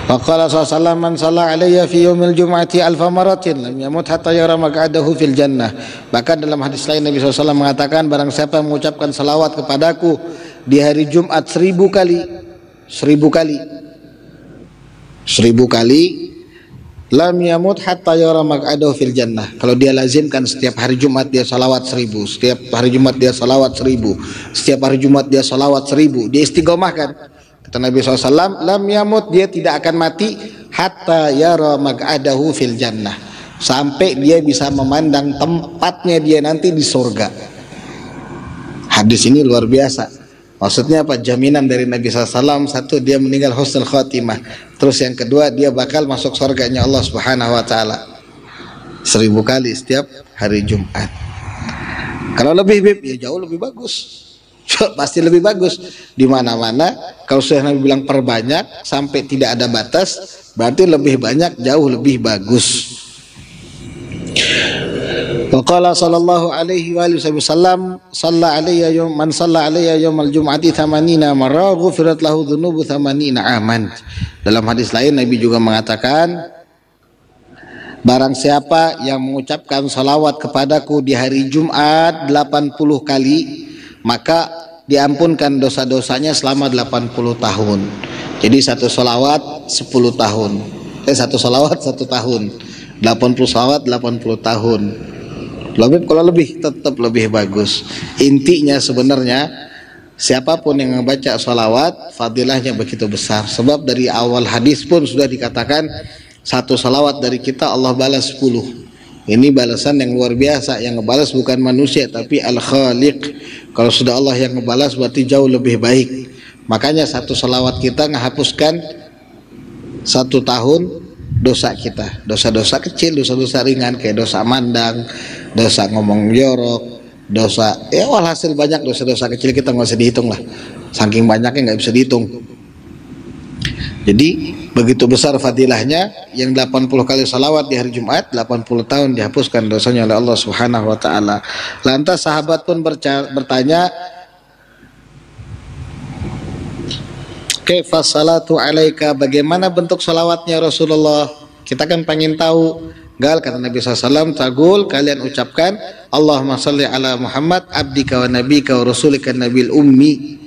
Wa qala sallallahu man shalla alayya fi yaumil jum'ati alfa maratin lam yamut hatta yara maq'adahu fil jannah. Bahkan dalam hadis lain Nabi SAW mengatakan, barang siapa yang mengucapkan salawat kepadaku di hari Jumat 1000 kali, 1000 kali, lam yamut hatta yara maq'adahu fil jannah. Kalau dia lazimkan setiap hari Jumat dia salawat 1000, setiap hari Jumat dia salawat 1000, setiap hari Jumat dia salawat 1000, dia istiqomahkan. Kata Nabi SAW, lam yamut, dia tidak akan mati hatta yara maq'adahu fil jannah, sampai dia bisa memandang tempatnya dia nanti di surga. Hadis ini luar biasa. Maksudnya apa? Jaminan dari Nabi SAW. Satu, dia meninggal husnul khatimah. Terus yang kedua, dia bakal masuk surganya Allah Subhanahu wa ta'ala 1000 kali setiap hari Jumat. Kalau lebih bib, ya jauh lebih bagus. Pasti lebih bagus. Di mana-mana kalau sudah Nabi bilang perbanyak sampai tidak ada batas, berarti lebih banyak, jauh lebih bagus. Waqala sallallahu alaihi wa sallam, shalla alayya yawm man shalla alayya yawmal jum'ati 80 marra ghufirat lahu dhunubu 80 aman. Dalam hadis lain Nabi juga mengatakan, barang siapa yang mengucapkan salawat kepadaku di hari Jumat 80 kali, maka diampunkan dosa-dosanya selama 80 tahun. Jadi satu salawat 10 tahun. Satu salawat 1 tahun. 80 salawat 80 tahun. Kalau lebih tetap lebih bagus. Intinya sebenarnya siapapun yang membaca salawat fadilahnya begitu besar. Sebab dari awal hadis pun sudah dikatakan, satu salawat dari kita Allah balas 10. Ini balasan yang luar biasa. Yang ngebalas bukan manusia tapi Al-Khaliq. Kalau sudah Allah yang ngebalas berarti jauh lebih baik. Makanya satu salawat kita ngehapuskan 1 tahun dosa kita, dosa-dosa kecil, dosa-dosa ringan kayak dosa mandang, dosa ngomong jorok, dosa walhasil banyak dosa-dosa kecil kita nggak usah dihitung lah, saking banyaknya nggak bisa dihitung. Jadi begitu besar fadilahnya yang 80 kali salawat di hari Jumat, 80 tahun dihapuskan dosanya oleh Allah Subhanahu wa ta'ala. Lantas sahabat pun bertanya, kaifa salatu alaika, bagaimana bentuk salawatnya Rasulullah? Kita kan pengen tahu. Gal, kata Nabi SAW, tagul, kalian ucapkan Allahumma salli ala Muhammad abdika wa nabika wa rasulika nabil ummi.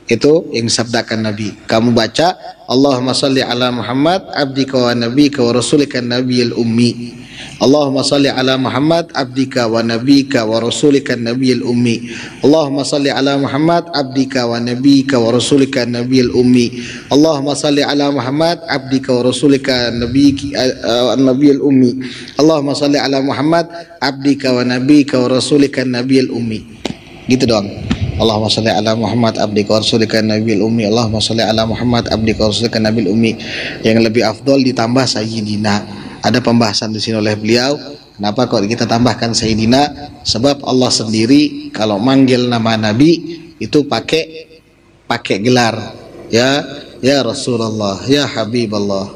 Itu yang sabdakan Nabi. Kamu baca Allahumma salli ala Muhammad abdika wa nabika wa rasulika nabil ummi. Allahumma salli ala Muhammad abdika wa nabika wa rasulika nabiyil ummi. Allahumma salli ala Muhammad abdika wa nabika wa rasulika nabiyil ummi. Allahumma salli ala Muhammad abdika wa rasulika nabiyil ummi. Allahumma salli ala Muhammad abdika wa nabika wa rasulika nabiyil ummi. Gitu doang. Allahumma salli ala Muhammad abdika wa rasulika nabiyil ummi. Allahumma salli ala Muhammad abdika wa rasulika nabiyil ummi. Yang lebih afdol ditambah sayyidina. Ada pembahasan di sini oleh beliau, kenapa kok kita tambahkan sayyidina? Sebab Allah sendiri kalau manggil nama Nabi itu pakai gelar. Ya Rasulullah, ya Habiballah,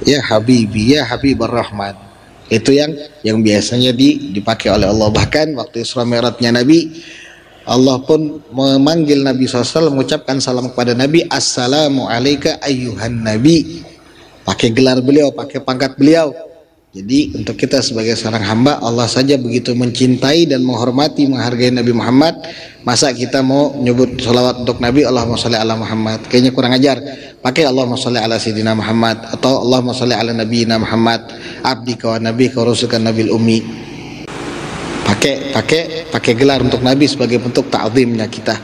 ya Habibi, ya Habibur Rahman. Itu yang biasanya dipakai oleh Allah. Bahkan waktu Isra Mi'rajnya Nabi, Allah pun memanggil Nabi SAW, mengucapkan salam kepada Nabi, assalamu alayka ayyuhan nabi. Pakai gelar beliau, pakai pangkat beliau. Jadi untuk kita sebagai seorang hamba, Allah saja begitu mencintai dan menghormati, menghargai Nabi Muhammad. Masa kita mau nyebut salawat untuk Nabi, Allahumma sholli ala Muhammad? Kayaknya kurang ajar. Pakai Allahumma sholli ala Sayyidina Muhammad, atau Allahumma sholli ala Nabiyina Muhammad abdika wa nabika wa rasulika nabil ummi. Pakai gelar untuk Nabi sebagai bentuk ta'zimnya kita.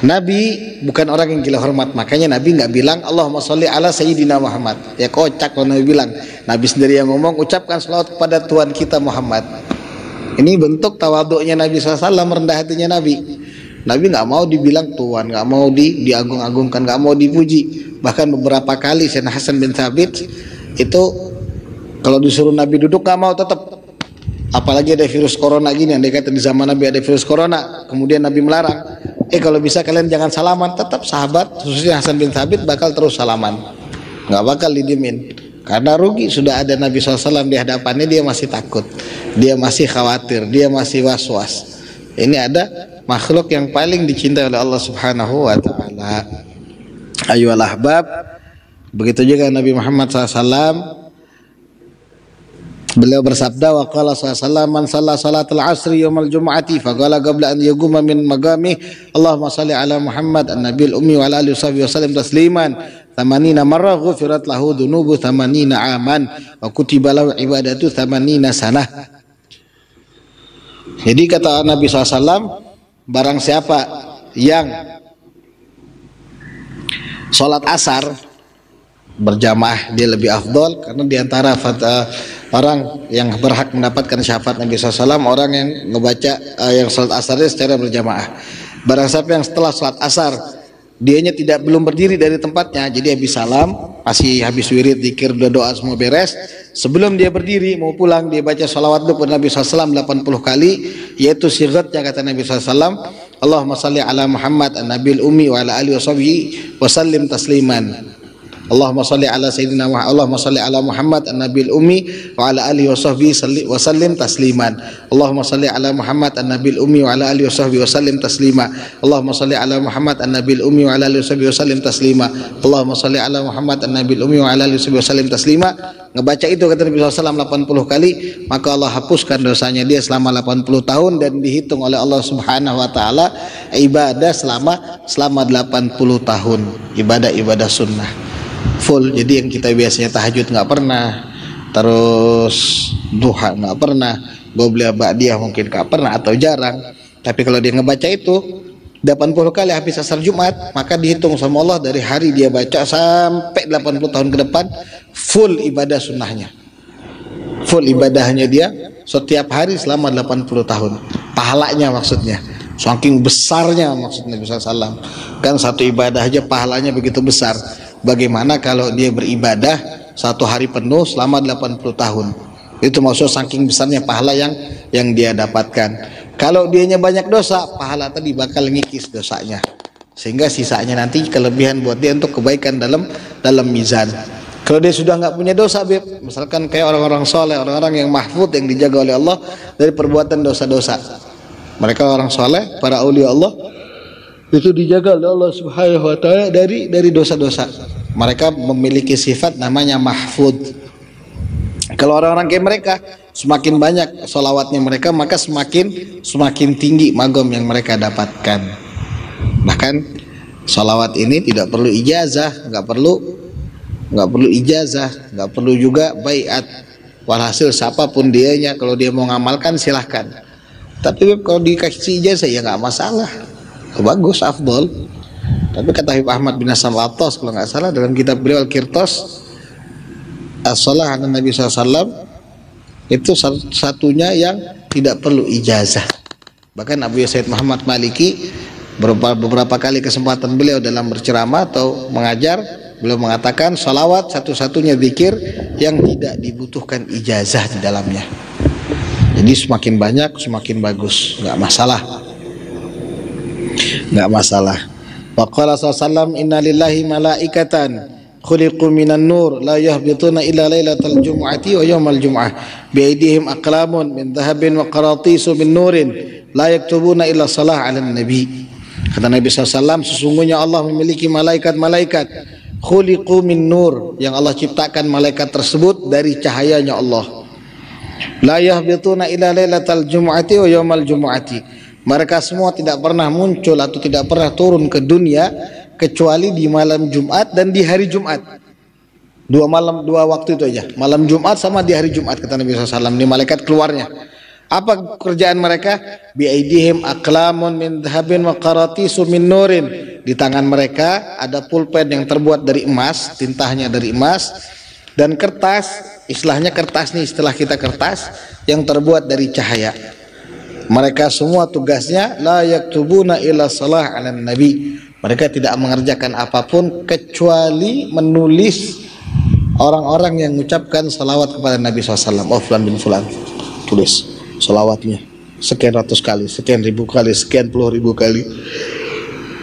Nabi bukan orang yang gila hormat, makanya Nabi nggak bilang Allahumma sholli ala Sayyidina Muhammad. Ya kocak kalau Nabi bilang. Nabi sendiri yang ngomong, ucapkan salawat kepada Tuhan kita Muhammad. Ini bentuk tawaduknya Nabi SAW, rendah hatinya Nabi. Nabi nggak mau dibilang Tuhan, nggak mau diagung-agungkan, nggak mau dipuji. Bahkan beberapa kali Sayyidina Hasan bin Thabit itu kalau disuruh Nabi duduk nggak mau tetap. Apalagi ada virus corona gini, yang dikata di zaman Nabi ada virus corona, kemudian Nabi melarang. Kalau bisa kalian jangan salaman. Tetap sahabat, khususnya Hasan bin Thabit, bakal terus salaman, nggak bakal didiemin. Karena rugi, sudah ada Nabi SAW di hadapannya, dia masih takut, dia masih khawatir, dia masih was-was. Ini ada makhluk yang paling dicintai oleh Allah Subhanahu wa ta'ala. Ayyuhal ahbab, Begitu juga Nabi Muhammad SAW, beliau bersabda, wa qala sallallahu man shalla salatul asri yaumal jumu'ati faqala qabla an yaquma min magami Allahumma shalli ala Muhammad an-nabiyil ummi wa ala alihi wa sallam tasliman 80 marrah ghufirat lahu dhunubu 80 aman wa kutiba lahu ibadatu 80 sanah. Jadi kata Nabi SAW, barang siapa yang sholat asar berjamaah dia lebih afdol, karena diantara orang yang berhak mendapatkan syafaat Nabi SAW orang yang ngebaca yang sholat asarnya secara berjamaah. Barang siapa yang setelah sholat asar dianya belum berdiri dari tempatnya, jadi habis salam, masih habis wirid, zikir, doa semua beres, sebelum dia berdiri mau pulang dia baca sholawat kepada Nabi SAW 80 kali, yaitu sigatnya kata Nabi SAW, Allahumma salli ala Muhammad an-nabiyil ummi wa ala alihi wa sallim tasliman. Allahumma salli ala sayyidina Muhammad, Allahumma salli ala Muhammad an-nabiyil ummi wa ala alihi wa sallim tasliman. Allahumma salli ala Muhammad an-nabiyil ummi wa ala alihi wa sallim taslima. Allahumma salli ala Muhammad an-nabiyil ummi wa ala alihi wa sallim taslima. Allahumma salli ala Muhammad an-nabiyil ummi wa ala alihi wa sallim taslima. Ngebaca itu kata Nabi SAW 80 kali, maka Allah hapuskan dosanya dia selama 80 tahun dan dihitung oleh Allah Subhanahu wa taala ibadah selama 80 tahun, ibadah sunnah full. Jadi yang kita biasanya tahajud nggak pernah, terus duha nggak pernah, qobliyah ba'diyah mungkin nggak pernah atau jarang, tapi kalau dia ngebaca itu 80 kali habis asar Jumat, maka dihitung sama Allah dari hari dia baca sampai 80 tahun ke depan full ibadah sunnahnya, full ibadahnya dia setiap hari selama 80 tahun, pahalanya maksudnya, saking besarnya maksudnya Nabi SAW. Kan satu ibadah aja pahalanya begitu besar, bagaimana kalau dia beribadah satu hari penuh selama 80 tahun, itu maksud saking besarnya pahala yang dia dapatkan. Kalau dianya banyak dosa, pahala tadi bakal ngikis dosanya, sehingga sisanya nanti kelebihan buat dia untuk kebaikan dalam mizan. Kalau dia sudah nggak punya dosa, misalkan kayak orang-orang soleh, orang-orang yang mahfud, yang dijaga oleh Allah dari perbuatan dosa-dosa, mereka orang soleh, para aulia Allah itu dijaga oleh Allah Subhanahu wa taala dari dosa-dosa. Mereka memiliki sifat namanya mahfud. Kalau orang-orang kayak mereka, semakin banyak sholawatnya mereka, maka semakin tinggi magom yang mereka dapatkan. Bahkan sholawat ini tidak perlu ijazah, nggak perlu ijazah, nggak perlu juga baiat. Walhasil siapapun dianya, kalau dia mau ngamalkan silahkan. Tapi kalau dikasih ijazah ya nggak masalah, bagus, afdol. Tapi kata Habib Ahmad bin Hasan Al-Attas kalau nggak salah dalam kitab beliau Al-Qirtas as-shalah ala Nabi SAW, itu satunya yang tidak perlu ijazah. Bahkan Abu Said Muhammad Maliki beberapa kali kesempatan beliau dalam berceramah atau mengajar, beliau mengatakan salawat satu-satunya zikir yang tidak dibutuhkan ijazah di dalamnya. Jadi semakin banyak semakin bagus, nggak masalah. Wa qala sallallahu inna lillahi malaikatan khuliqu minan nur la yahbituna illa lailatal jumu'ati wa yawmal jumu'ah bi aydihim aqlamun min dhahabin wa qaratisu min nurin la yaktubuna illa salah 'alan nabi. Kata Nabi SAW, sesungguhnya Allah memiliki malaikat-malaikat khuliqu min nur, yang Allah ciptakan malaikat tersebut dari cahayanya Allah. La yahbituna illa lailatal jumu'ati wa yawmal jumu'ati. Mereka semua tidak pernah muncul atau tidak pernah turun ke dunia kecuali di malam Jumat dan di hari Jumat. Dua waktu itu aja, malam Jumat sama di hari Jumat kata Nabi SAW. Ini malaikat keluarnya. Apa kerjaan mereka? Biaidihim aqlamun min dhahabin wa qaratisu min nurin. Di tangan mereka ada pulpen yang terbuat dari emas, tintanya dari emas, dan kertas, istilahnya kertas nih, istilah kita kertas yang terbuat dari cahaya. Mereka semua tugasnya la yaktubuna illa salah 'alan nabi. Mereka tidak mengerjakan apapun kecuali menulis orang-orang yang mengucapkan salawat kepada Nabi SAW. Oh fulan bin fulan, tulis salawatnya sekian ratus kali, sekian ribu kali, sekian puluh ribu kali,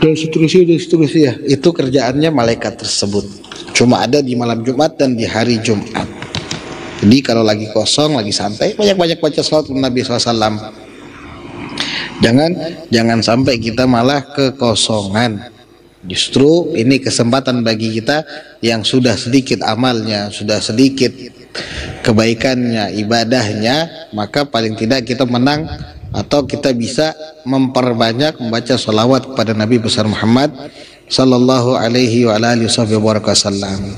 dan seterusnya. Itu kerjaannya malaikat tersebut. Cuma ada di malam Jumat dan di hari Jumat. Jadi kalau lagi kosong, lagi santai, banyak-banyak baca salawat Nabi SAW. Jangan sampai kita malah kekosongan. Justru ini kesempatan bagi kita yang sudah sedikit amalnya, sudah sedikit kebaikannya, ibadahnya, maka paling tidak kita menang atau kita bisa memperbanyak membaca salawat kepada Nabi besar Muhammad sallallahu alaihi wa alihi wasallam.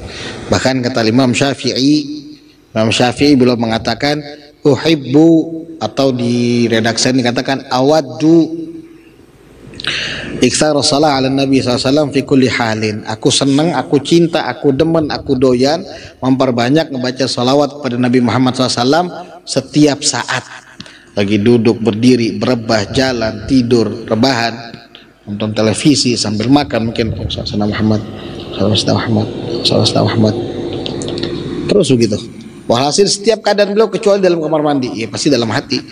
Bahkan kata Imam Syafi'i beliau mengatakan uhibbu, atau di redaksi dikatakan awaddu iktsar salat ala Nabi SAW fi kulli halin. Aku senang, aku cinta, aku demen, aku doyan memperbanyak membaca salawat kepada Nabi Muhammad SAW setiap saat. Lagi duduk, berdiri, berebah, jalan, tidur, rebahan, nonton televisi, sambil makan mungkin sallallahu Muhammad, sallallahu Muhammad. Terus begitu. Walhasil setiap keadaan beliau kecuali dalam kamar mandi, ya pasti dalam hati.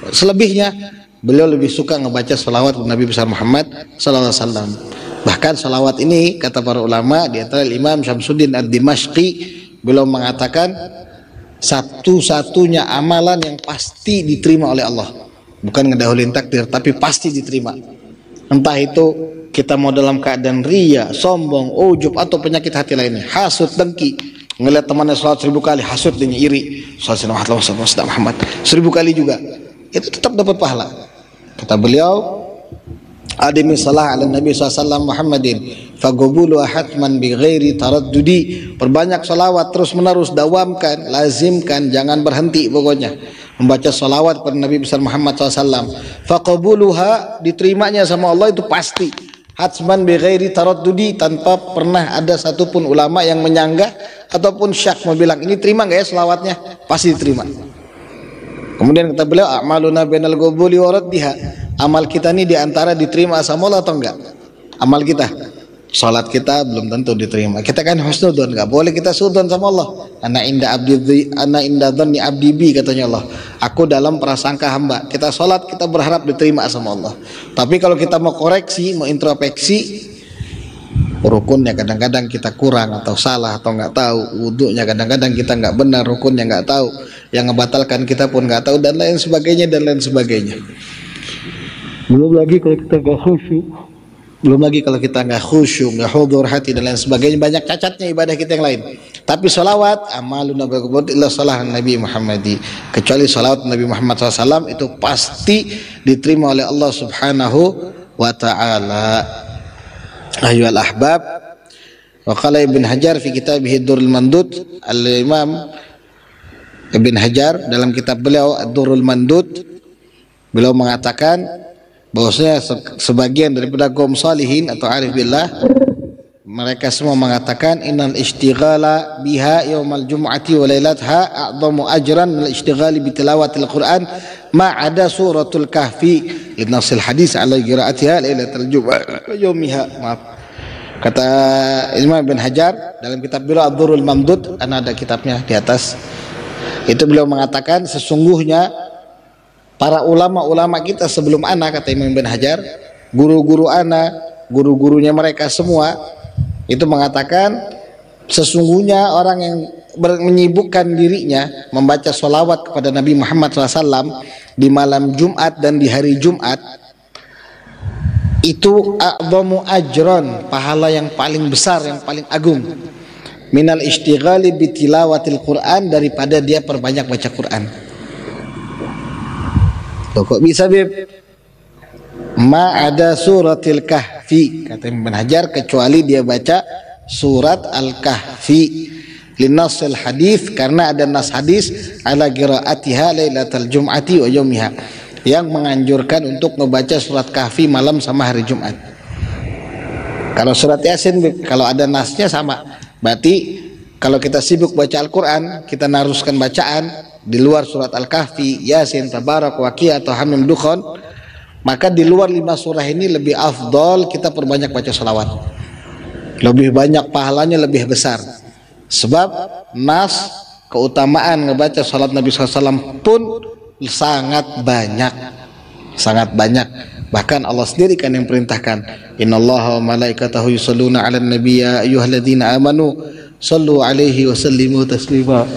Selebihnya beliau lebih suka ngebaca salawat Nabi besar Muhammad sallallahu alaihi wasallam. Bahkan salawat ini kata para ulama, di antara Imam Syamsuddin Ad-Dimashqi, beliau mengatakan satu-satunya amalan yang pasti diterima oleh Allah. Bukan ngedahulin takdir, tapi pasti diterima. Entah itu kita mau dalam keadaan riya, sombong, ujub, atau penyakit hati lainnya, hasud, dengki, ngelihat temannya salat 1000 kali, hasud dan iri, sallallahu Muhammad 1000 kali juga, itu tetap dapat pahala. Kata beliau, adimi salah ala Nabi SAW Muhammadin fagubulu hatman bi ghairi taraddudi. Perbanyak salawat terus menerus, dawamkan, lazimkan, jangan berhenti pokoknya membaca salawat kepada Nabi besar Muhammad SAW. Faqabuluha, diterimanya sama Allah itu pasti. Hatman bi ghairi taraddudi, tanpa pernah ada satupun ulama yang menyanggah ataupun syak mau bilang ini terima nggak ya selawatnya, pasti diterima. Kemudian kata beliau, a'maluna bainal qubuli wa raddiha. Amal kita ini diantara diterima sama Allah atau enggak? Amal kita, salat kita belum tentu diterima. Kita kan husnudzon, enggak boleh kita sudzon sama Allah. Ana inda dhanni abdi bi, katanya Allah. Aku dalam prasangka hamba. Kita salat kita berharap diterima sama Allah. Tapi kalau kita mau koreksi, mau introspeksi, rukunnya kadang-kadang kita kurang atau salah atau nggak tahu, wudhunya kadang-kadang kita nggak benar, rukunnya nggak tahu, yang ngebatalkan kita pun nggak tahu, dan lain sebagainya dan lain sebagainya. Belum lagi kalau kita nggak khusyuk, nggak hudur hati dan lain sebagainya, banyak cacatnya ibadah kita yang lain. Tapi salawat amaluna illa salah Nabi Muhammadi, kecuali salawat Nabi Muhammad SAW itu pasti diterima oleh Allah Subhanahu wa Ta'ala. Ayyuhal ahbab, wa qala Ibn Hajar fi kitabih Ad-Durrul Mandud. Al-Imam Ibn Hajar dalam kitab beliau Ad-Durrul Mandud, beliau mengatakan bahwasanya sebagian daripada kaum salihin atau arif billah, mereka semua mengatakan innal ishtighala biha yaumal jum'ati wa lailatha a'dhamu ajran min al-ishtighali bi tilawatil Qur'an ma ada suratul kahfi linasil hadis ala qiraatiha lailatul jum'ah yaumiha. Maaf. Kata Imam Ibn Hajar dalam kitab beliau Ad-Durrul Mamdud, ada kitabnya di atas. Itu beliau mengatakan sesungguhnya para ulama-ulama kita sebelum ana, kata Imam Ibn Hajar, guru-guru ana, guru-gurunya mereka semua itu mengatakan sesungguhnya orang yang menyibukkan dirinya membaca sholawat kepada Nabi Muhammad SAW di malam Jumat dan di hari Jumat itu a'dhamu ajran, pahala yang paling besar, yang paling agung, minal ishtighali bitilawatil Quran, daripada dia perbanyak baca Quran. Loh, kok bisa Beb? Ma ada suratil kahfi, kata Ibn Hajar, kecuali dia baca surat al-kahfi linasil hadis, karena ada nas hadis ala qiraatiha lailatal jum'ati wa yaumiha, yang menganjurkan untuk membaca surat kahfi malam sama hari Jumat. Kalau surat Yasin, kalau ada nasnya sama, berarti kalau kita sibuk baca Al-Quran, kita naruskan bacaan di luar surat Al-Kahfi, Yasin, Tabarak, Waqiah atau Hamim Dukhon, maka di luar 5 surah ini lebih afdol kita perbanyak baca salawat, lebih banyak pahalanya, lebih besar. Sebab nas keutamaan ngebaca salat Nabi SAW pun sangat banyak, sangat banyak. Bahkan Allah sendiri kan yang perintahkan, innallaha wa malaikatahu yusholluna 'alan nabiy ya ayyuhalladzina amanu shallu 'alaihi wa sallimu taslima.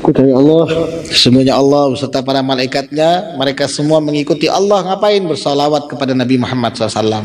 Kata Allah, semuanya Allah beserta para malaikatnya, mereka semua mengikuti Allah ngapain? Bersalawat kepada Nabi Muhammad SAW.